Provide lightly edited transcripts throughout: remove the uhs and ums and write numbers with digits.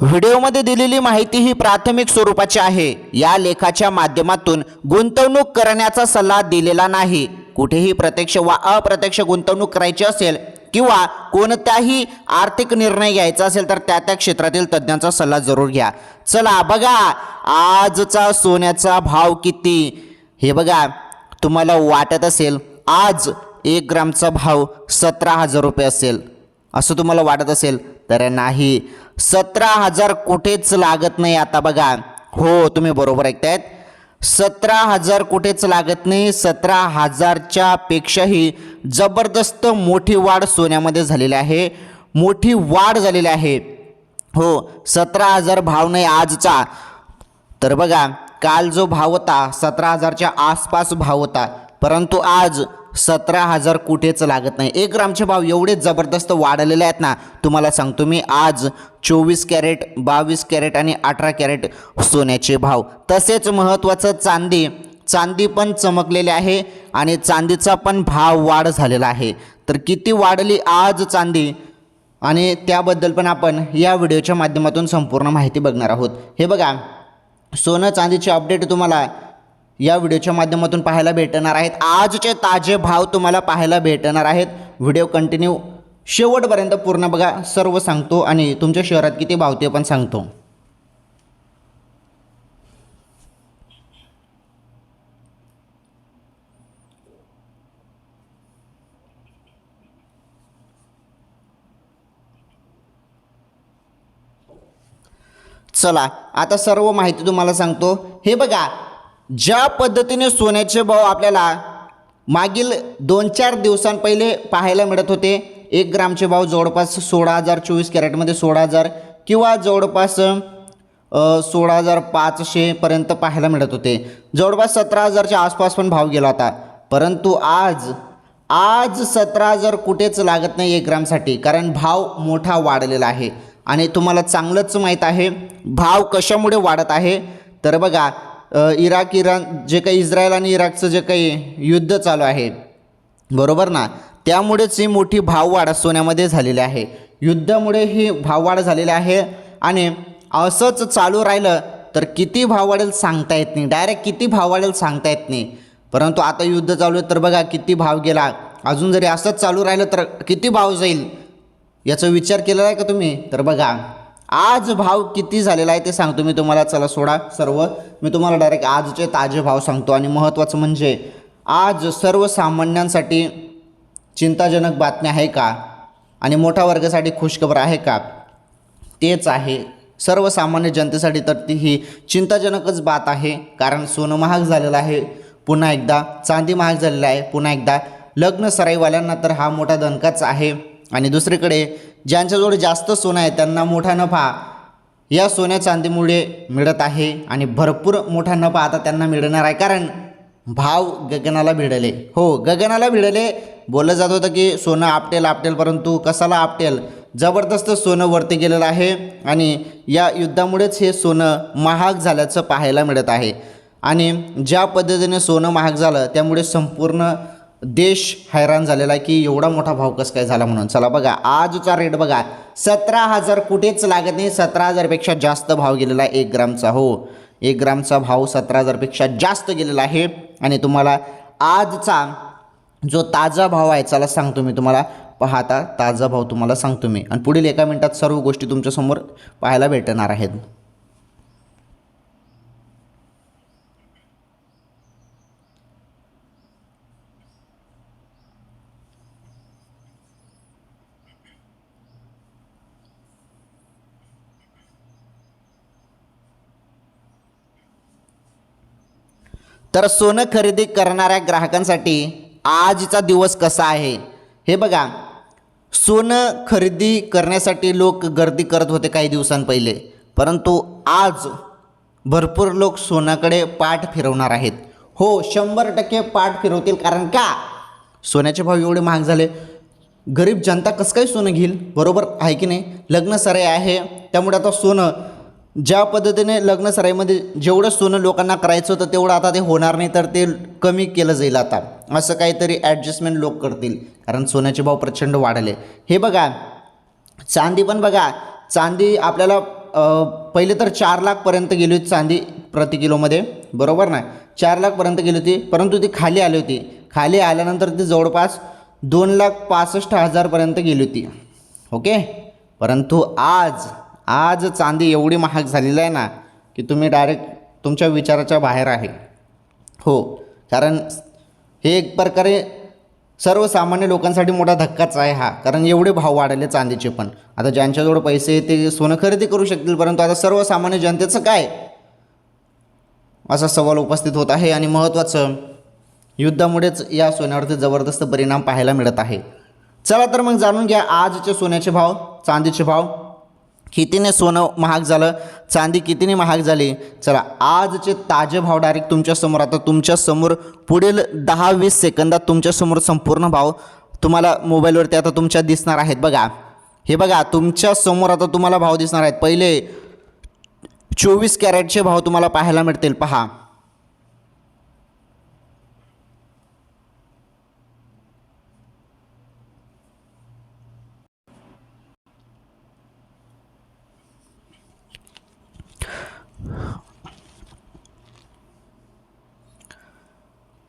व्हिडिओमध्ये दिलेली माहिती ही प्राथमिक स्वरूपाची आहे। या लेखाच्या माध्यमातून गुंतवणूक करण्याचा सल्ला दिलेला नाही। कुठेही प्रत्यक्ष वा अप्रत्यक्ष गुंतवणूक करायची असेल किंवा कोणताही आर्थिक निर्णय घ्यायचा असेल तर त्या क्षेत्रातील तज्ञांचा सल्ला जरूर घ्या। चला बघा आजचा सोन्याचा भाव किती हे बघा। तुम्हाला वाटत असेल आज 1 ग्रामचा भाव 17,000 रुपये असेल, असं तुम्हाला वाटत असेल तर नाही, 17,000 कुठेच लागत नाही। आता बघा, हो तुम्ही बरोबर ऐकतायत, 17,000 कुठेच लागत नाही। 17,000च्या पेक्षाही जबरदस्त मोठी वाढ सोन्यामध्ये झालेली आहे, मोठी वाढ झालेली आहे। हो 17,000 भाव नाही आजचा, तर बघा काल जो भाव होता 17,000च्या आसपास भाव होता, परंतु आज 17,000 कुठेच लागत नाही। 1 ग्रामचे भाव एवढे जबरदस्त वाढलेले आहेत ना, तुम्हाला सांगतो मी। आज 24 कॅरेट, 22 कॅरेट आणि 18 कॅरेट सोन्याचे भाव, तसेच महत्त्वाचं चांदी पण चमकलेले आहे आणि चांदीचा पण भाव वाढ झालेला आहे। तर किती वाढली आज चांदी आणि त्याबद्दल पण आपण या व्हिडिओच्या माध्यमातून संपूर्ण माहिती बघणार आहोत। हे बघा, सोनं चांदीचे अपडेट तुम्हाला या व्हिडिओच्या माध्यमातून पाहायला भेटणार आहेत। आजचे ताजे भाव तुम्हाला पाहायला भेटणार आहेत। व्हिडिओ कंटिन्यू शेवटपर्यंत पूर्ण बघा, सर्व सांगतो आणि तुमच्या शहरात किती भाव ते पण सांगतो। चला आता सर्व माहिती तुम्हाला सांगतो। हे बघा, ज्या पद्धतीने सोन्याचे भाव आपल्याला मागील 2-4 दिवसांपहिले पाहायला मिळत होते, 1 ग्रामचे भाव जवळपास 16,000, 24 कॅरेटमध्ये 16,000 किंवा जवळपास 16,500 पर्यंत पाहायला मिळत होते। जवळपास 17,000च्या आसपास पण भाव गेला होता, परंतु आज 17,000 कुठेच लागत नाही 1 ग्रामसाठी, कारण भाव मोठा वाढलेला आहे। आणि तुम्हाला चांगलंच माहीत आहे भाव कशामुळे वाढत आहे, तर बघा इराण जे काही इस्रायल आणि इराकचं जे काही युद्ध चालू आहे बरोबर ना, त्यामुळेच ही मोठी भाववाढ सोन्यामध्ये झालेली आहे। युद्धामुळे ही भाववाढ झालेली आहे आणि असंच चालू राहिलं तर किती भाव वाढेल सांगता येत नाही, डायरेक्ट किती भाव वाढेल सांगता येत नाही। परंतु आता युद्ध चालू आहे तर बघा किती भाव गेला, अजून जरी असंच चालू राहिलं तर किती भाव जाईल याचा विचार केलेला आहे का तुम्ही? तर बघा आज भाव किती झालेला आहे ते सांगतो मी तुम्हाला। चला सोडा सर्व, मी तुम्हाला डायरेक्ट आजचे ताजे भाव सांगतो। आणि महत्त्वाचं म्हणजे आज सर्वसामान्यांसाठी चिंताजनक बातमी आहे का आणि मोठ्या वर्गासाठी खुशखबर आहे का, तेच आहे। सर्वसामान्य जनतेसाठी तर ती ही चिंताजनकच बात आहे, कारण सोनं महाग झालेलं आहे पुन्हा एकदा, चांदी महाग झालेलं आहे पुन्हा एकदा, लग्न सराईवाल्यांना तर हा मोठा दणकाच आहे। आणि दुसरीकडे ज्यांच्याजवळ जास्त सोनं आहे त्यांना मोठा नफा या सोन्या चांदीमुळे मिळत आहे आणि भरपूर मोठा नफा आता त्यांना मिळणार आहे, कारण भाव गगनाला भिडले। हो गगनाला भिडले, बोललं जात होतं की सोनं आपटेल, परंतु कसाला आपटेल, जबरदस्त सोनं वरती गेलेलं आहे आणि या युद्धामुळेच हे सोनं महाग झाल्याचं पाहायला मिळत आहे। आणि ज्या पद्धतीने सोनं महाग झालं त्यामुळे संपूर्ण देश हैराण झालेला आहे की एवढा मोठा भाव कसं काय झाला म्हणून। चला बघा आजचा रेट बघा, 17,000 कुठेच लागत नाही, 17,000 पेक्षा जास्त भाव गेलेला आहे 1 ग्रामचा। हो 1 ग्रामचा भाव 17,000 पेक्षा जास्त गेलेला आहे। आणि तुम्हाला आजचा जो ताजा भाव आहे चला सांगतो मी तुम्हाला, पाहता ताजा भाव तुम्हाला सांगतो मी आणि पुढील 1 मिनिटात सर्व गोष्टी तुमच्यासमोर पाहायला भेटणार आहेत। तर सोनं खरेदी करणाऱ्या ग्राहकांसाठी आजचा दिवस कसा आहे हे बघा। सोनं खरेदी करण्यासाठी लोक गर्दी करत होते काही दिवसांपहिले, परंतु आज भरपूर लोक सोन्याकडे पाठ फिरवणार आहेत। हो 100% पाठ फिरवतील, कारण का सोन्याचे भाव एवढे महाग झाले, गरीब जनता कसं काय सोनं घेईल, बरोबर आहे की नाही? लग्न सराई आहे त्यामुळे आता सोनं ज्या पद्धतीने लग्न सराईमध्ये जेवढं सोनं लोकांना करायचं होतं तेवढं आता ते होणार नाही, तर ते कमी केलं जाईल आता, असं काहीतरी ॲडजस्टमेंट लोक करतील, कारण सोन्याचे भाव प्रचंड वाढले। हे बघा चांदी पण बघा, चांदी आपल्याला पहिले तर 4 लाखपर्यंत गेली होती चांदी प्रति किलोमध्ये, बरोबर ना. 4 लाखपर्यंत गेली होती, परंतु ती खाली आली होती. खाली आल्यानंतर ती जवळपास 2,65,000पर्यंत गेली होती. ओके. परंतु आज चांदी एवढी महाग झालेली आहे ना की तुम्ही डायरेक्ट तुमच्या विचाराच्या बाहेर आहे. हो, कारण हे एक प्रकारे सर्वसामान्य लोकांसाठी मोठा धक्काच आहे हा. कारण एवढे भाव वाढले चांदीचे पण. आता ज्यांच्याजवळ पैसे ते सोनं खरेदी करू शकतील, परंतु आता सर्वसामान्य जनतेचं काय, असा सवाल उपस्थित होत आहे. आणि महत्त्वाचं, युद्धामुळेच या सोन्यावरती जबरदस्त परिणाम पाहायला मिळत आहे. चला तर मग जाणून घ्या आजचे सोन्याचे भाव, चांदीचे भाव. कितीने सोनं महाग झालं, चांदी कितीने महाग झाली. चला आजचे ताजे भाव डायरेक्ट तुमच्यासमोर, आता तुमच्यासमोर पुढील 10-20 सेकंदात तुमच्यासमोर संपूर्ण भाव तुम्हाला मोबाईलवरती आता तुमच्या दिसणार आहेत. बघा, हे बघा तुमच्यासमोर आता तुम्हाला भाव दिसणार आहेत. पहिले 24 कॅरेटचे भाव तुम्हाला पाहायला मिळतील. पहा,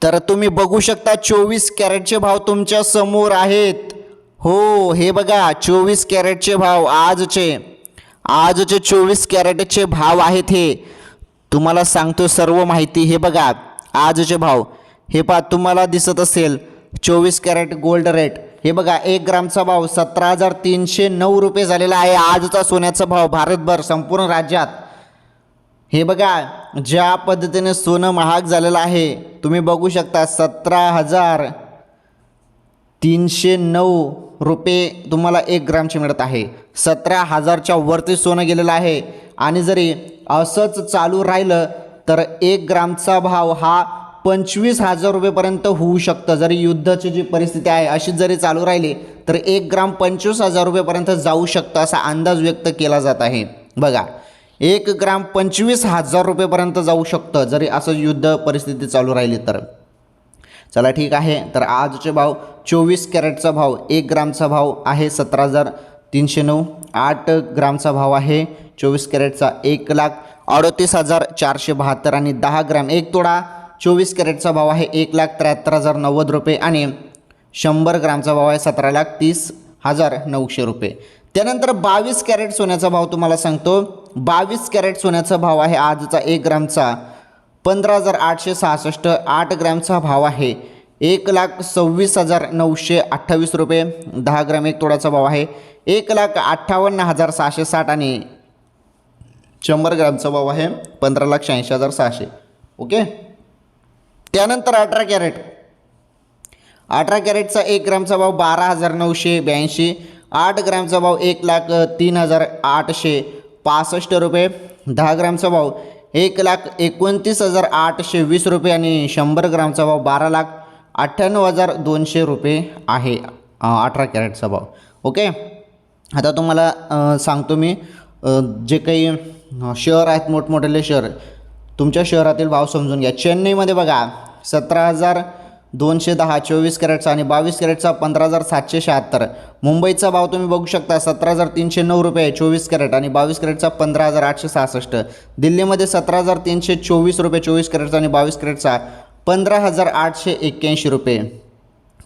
तर तुम्ही बघू शकता 24 कॅरेटचे भाव तुमच्या समोर आहेत. हो, हे बघा 24 कॅरेटचे भाव आजचे 24 कॅरेटचे भाव आहेत. हे तुम्हाला सांगतो सर्व माहिती. हे बघा आजचे भाव, हे पहा तुम्हाला दिसत असेल 24 कॅरेट गोल्ड रेट. हे बघा 1 ग्रामचा भाव 17,309 रुपये झालेला आहे आजचा सोन्याचा भाव भारतभर संपूर्ण राज्यात. हे बघा ज्या पद्धतीने सोनं महाग झालेलं आहे तुम्ही बघू शकता. 17,309 रुपये तुम्हाला 1 ग्रामचे मिळत आहे. 17,000च्या वरती सोनं गेलेलं आहे. आणि जरी असंच चालू राहिलं तर 1 ग्रामचा भाव हा 25,000 रुपयेपर्यंत होऊ शकतं. जरी युद्धाची जी परिस्थिती आहे अशीच जरी चालू राहिली तर 1 ग्राम 25,000 रुपयेपर्यंत जाऊ शकतं असा अंदाज व्यक्त केला जात आहे. बघा 1 ग्राम 25,000 रुपयेपर्यंत जाऊ शकतं जरी असं युद्ध परिस्थिती चालू राहिली तर. चला ठीक आहे. तर आजचे भाव 24 कॅरेटचा भाव 1 ग्रामचा भाव आहे 17,309. 8 ग्रामचा भाव आहे 24 कॅरेटचा 1,38,472. आणि 10 ग्राम 1 तोळा 24 कॅरेटचा भाव आहे 1,73,090 रुपये. आणि 100 ग्रामचा भाव आहे 17,30,900 रुपये. त्यानंतर 22 कॅरेट सोन्याचा भाव तुम्हाला सांगतो. 22 कॅरेट सोन्याचा भाव आहे आजचा 1 ग्रामचा 15,866. 8 ग्रॅमचा भाव आहे 1,26,928 रुपये. 10 ग्रॅम 1 तोळाचा भाव आहे 1,58,660. आणि 100 ग्रॅमचा भाव आहे 15,86,600. ओके. त्यानंतर 18 कॅरेटचा 1 ग्रामचा भाव 12,982. 8 ग्रॅमचा भाव 1,03,865 रुपये. 10 ग्रॅमचा भाव 1,29,820 रुपये. आणि 100 ग्रामचा भाव 12,98,200 रुपये आहे 18 कॅरेटचा भाव. ओके. आता तुम्हाला सांगतो मी जे काही शहर आहेत मोठमोठे शहर, तुमच्या शहरातील भाव समजून घ्या. चेन्नईमध्ये बघा 17,210 24 कॅरेटचा. आणि 22 कॅरेटचा 15,776. मुंबईचा भाव तुम्ही बघू शकता 17,309 रुपये 24 कॅरेट. आणि 22 कॅरेटचा 15,866. दिल्लीमध्ये 17,324 रुपये 24 कॅरेटचा. आणि 22 कॅरेटचा 15,881 रुपये.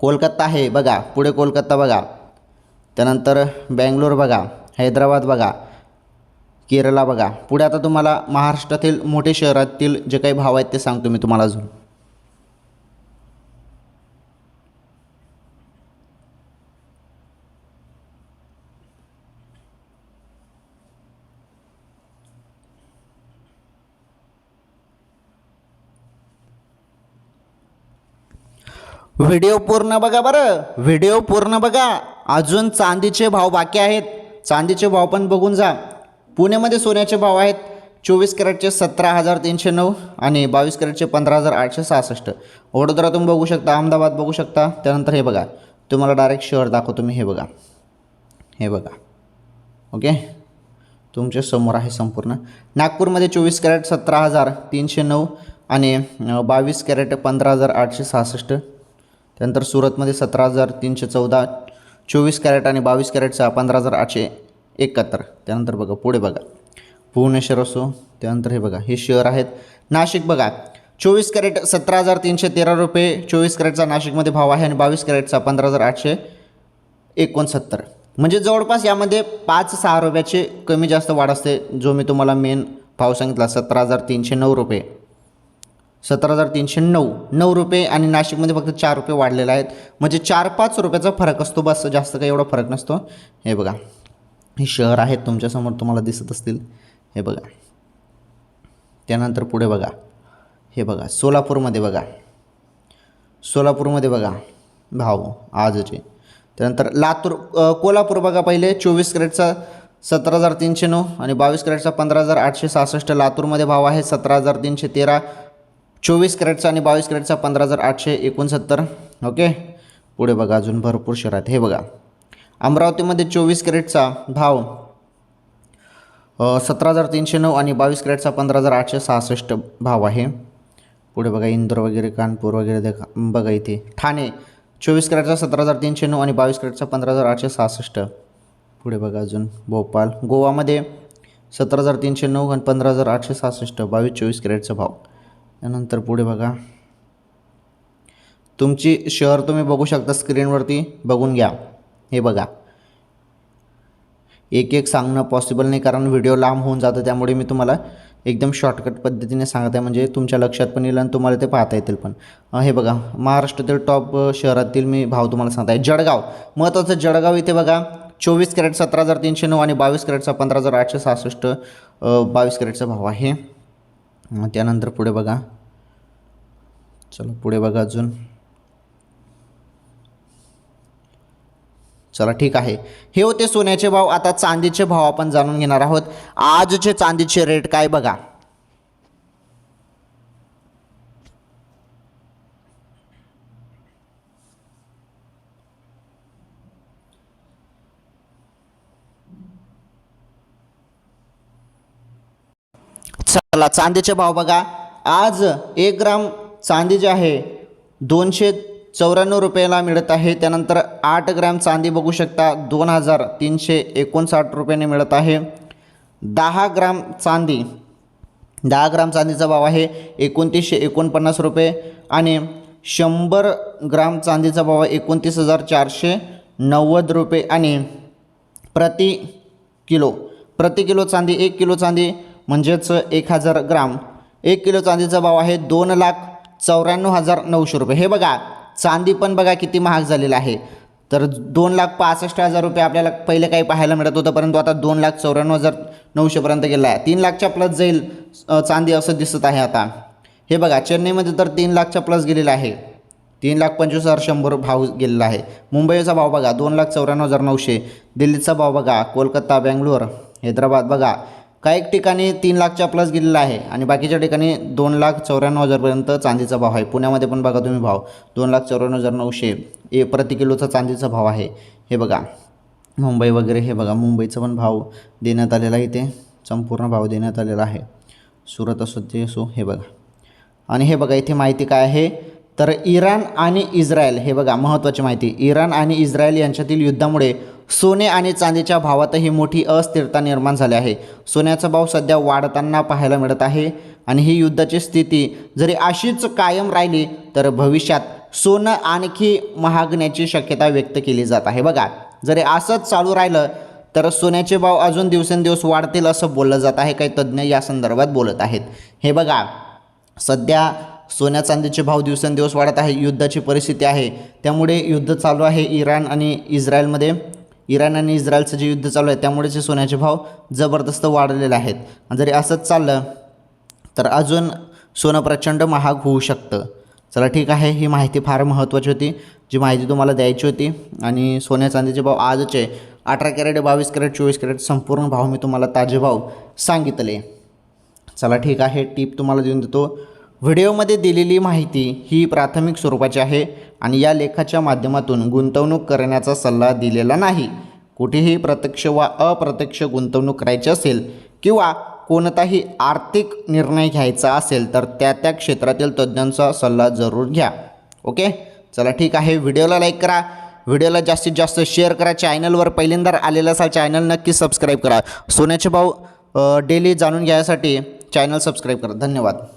कोलकाता आहे बघा, पुढे कोलकाता बघा. त्यानंतर बेंगलोर बघा, हैदराबाद बघा, केरला बघा. पुढे आता तुम्हाला महाराष्ट्रातील मोठे शहरातील जे काही भाव आहेत ते सांगतो मी तुम्हाला अजून. व्हिडिओ पूर्ण बघा बरं, व्हिडिओ पूर्ण बघा. अजून चांदीचे भाव बाकी आहेत, चांदीचे भाव पण बघून जा. पुण्यामध्ये सोन्याचे भाव आहेत 24 कॅरेटचे 17,309. आणि 22 कॅरेटचे 15,866. वडोदरा तुम्ही बघू शकता, अहमदाबाद बघू शकता. त्यानंतर हे बघा तुम्हाला डायरेक्ट शहर दाखवतो मी. हे बघा, हे बघा. ओके, तुमच्या समोर आहे संपूर्ण. नागपूरमध्ये 24 कॅरेट 17,309. आणि 22 कॅरेट 15,866. त्यानंतर सुरतमध्ये 17,314. 24 कॅरेट आणि 22 कॅरेटचा 15,871. त्यानंतर बघा पुढे बघा भुवनेश्वर असो, त्यानंतर हे बघा हे शहर आहेत. नाशिक बघा 24 कॅरेट 17,313 रुपये 24 कॅरेटचा नाशिकमध्ये भाव आहे आणि 22 कॅरेटचा 15,869. म्हणजे जवळपास यामध्ये 5-6 रुपयाचे कमी जास्त वाढ असते. जो मी तुम्हाला मेन भाव सांगितला 17,309 रुपये, 17,309 रुपये आणि नाशिकमध्ये फक्त 4 रुपये वाढलेले आहेत. म्हणजे 4-5 रुपयाचा फरक असतो बस, जास्त काही एवढा फरक नसतो. हे बघा हे शहर आहेत तुमच्यासमोर तुम्हाला दिसत असतील. हे बघा त्यानंतर पुढे बघा हे बघा सोलापूरमध्ये बघा, सोलापूरमध्ये बघा भाव आजचे. त्यानंतर लातूर कोल्हापूर बघा पहिले 24 कॅरेटचा 17,309 आणि 22 कॅरेटचा 15,866. लातूरमध्ये भाव आहे 17,313 24 कॅरेटचा आणि 22 कॅरेटचा 15,869. ओके पुढे बघा अजून भरपूर शहरात. हे बघा अमरावतीमध्ये 24 कॅरेटचा भाव 17,309 आणि 22 कॅरेटचा 15,866 भाव आहे. पुढे बघा इंदोर वगैरे कानपूर वगैरे देखा बघा इथे. ठाणे 24 कॅरेटचा 17,309 आणि 22 कॅरेटचा 15,866. पुढे बघा अजून भोपाळ. गोवामध्ये 17,309 आणि 15,866 22-24 कॅरेटचा भाव. त्यानंतर पुढे बघा तुमची शहर तुम्ही बघू शकता स्क्रीनवरती बघून घ्या. हे बघा एक एक सांगणं पॉसिबल नाही कारण व्हिडिओ लांब होऊन जातं, त्यामुळे मी तुम्हाला एकदम शॉर्टकट पद्धतीने सांगत आहे म्हणजे तुमच्या लक्षात पण येईल आणि तुम्हाला ते पाहता येतील पण. हे बघा महाराष्ट्रातील टॉप शहरातील मी भाव तुम्हाला सांगत आहे. जळगाव महत्त्वाचं जळगाव इथे बघा 24 कॅरेट 17,309 आणि 22 कॅरेटचा 15,866 22 कॅरेटचा भाव आहे. त्यानंतर पुढे बघा चला पुढे बघा अजून. चला ठीक आहे हे होते सोन्याचे भाव. आता चांदीचे भाव आपण जाणून घेणार आहोत. आजचे चांदीचे रेट काय बघा. चला चांदीचे भाव बघा. आज 1 ग्राम चांदी जे आहे 294 रुपयाला मिळत आहे. त्यानंतर 8 ग्रॅम चांदी बघू शकता 2,359 रुपयाने मिळत आहे. 10 ग्राम चांदी 10 ग्राम चांदीचा भाव आहे 2,949 रुपये आणि 100 ग्राम चांदीचा भाव आहे 29,490 रुपये आणि प्रति किलो चांदी 1 किलो चांदी म्हणजेच 1,000 ग्राम 1 किलो चांदीचा भाव आहे 2,94,900 रुपये. हे बघा चांदी पण बघा किती महाग झालेलं आहे. तर 2,65,000 रुपये आपल्याला पहिले काही पाहायला मिळत होतं, परंतु आता 2,94,900पर्यंत गेला आहे. 3,00,000च्या प्लस जाईल चांदी असं दिसत आहे आता. हे बघा चेन्नईमध्ये तर 3,00,000च्या प्लस गेलेला आहे. 3,25,100 भाव गेलेला आहे. मुंबईचा भाव बघा 2,94,900. दिल्लीचा भाव बघा कोलकाता बेंगलोर हैदराबाद बघा काही ठिकाणी 3,00,000च्या प्लस गेलेला आहे आणि बाकीच्या ठिकाणी 2,94,000पर्यंत चांदीचा भाव आहे. पुण्यामध्ये पण बघा तुम्ही भाव 2,94,900 प्रति किलोचा चांदीचा भाव आहे. हे बघा मुंबई वगैरे हे बघा मुंबईचा पण भाव देण्यात आलेला आहे. इथे संपूर्ण भाव देण्यात आलेला आहे. सुरत असो ते असो हे बघा. आणि हे बघा इथे माहिती काय आहे तर इराण आणि इस्रायल हे बघा महत्त्वाची माहिती. इराण आणि इस्रायल यांच्यातील युद्धामुळे सोने आणि चांदीच्या भावातही मोठी अस्थिरता निर्माण झाली आहे. सोन्याचा भाव सध्या वाढताना पाहायला मिळत आहे आणि ही युद्धाची स्थिती जरी अशीच कायम राहिली तर भविष्यात सोनं आणखी महागण्याची शक्यता व्यक्त केली जात आहे. बघा जरी असंच चालू राहिलं तर सोन्याचे भाव अजून दिवसेंदिवस वाढतील असं बोललं जात आहे. काही तज्ज्ञ या संदर्भात बोलत आहेत. हे बघा सध्या सोन्या चांदीचे भाव दिवसेंदिवस वाढत आहे. युद्धाची परिस्थिती आहे त्यामुळे युद्ध चालू आहे इराण आणि इस्रायलमध्ये. इराण आणि इस्रायलचं जे युद्ध चालू आहे त्यामुळेच हे सोन्याचे भाव जबरदस्त वाढलेले आहेत. जरी असंच चाललं तर अजून सोनं प्रचंड महाग होऊ शकतं. चला ठीक आहे ही माहिती फार महत्त्वाची होती जी माहिती तुम्हाला द्यायची होती. आणि सोन्या चांदीचे भाव आजचे 18 कॅरेट 22 कॅरेट 24 कॅरेट संपूर्ण भाव मी तुम्हाला ताजे भाव सांगितले. चला ठीक आहे टीप तुम्हाला देऊन देतो. व्हिडिओमध्ये दिलेली माहिती ही प्राथमिक स्वरूपाची आहे आणि या लेखाच्या माध्यमातून गुंतवणूक करण्याचा सल्ला दिलेला नाही. कुठेही प्रत्यक्ष वा अप्रत्यक्ष गुंतवणूक करायची असेल किंवा कोणताही आर्थिक निर्णय घ्यायचा असेल तर त्या त्या क्षेत्रातील तज्ज्ञांचा सल्ला जरूर घ्या. ओके चला ठीक आहे. व्हिडिओला लाईक करा, व्हिडिओला जास्तीत जास्त शेअर करा. चॅनलवर पहिल्यांदा आलेला असाल चॅनल नक्की सबस्क्राईब करा. सोन्याचे भाव डेली जाणून घ्यायसाठी चॅनल सबस्क्राईब करा. धन्यवाद.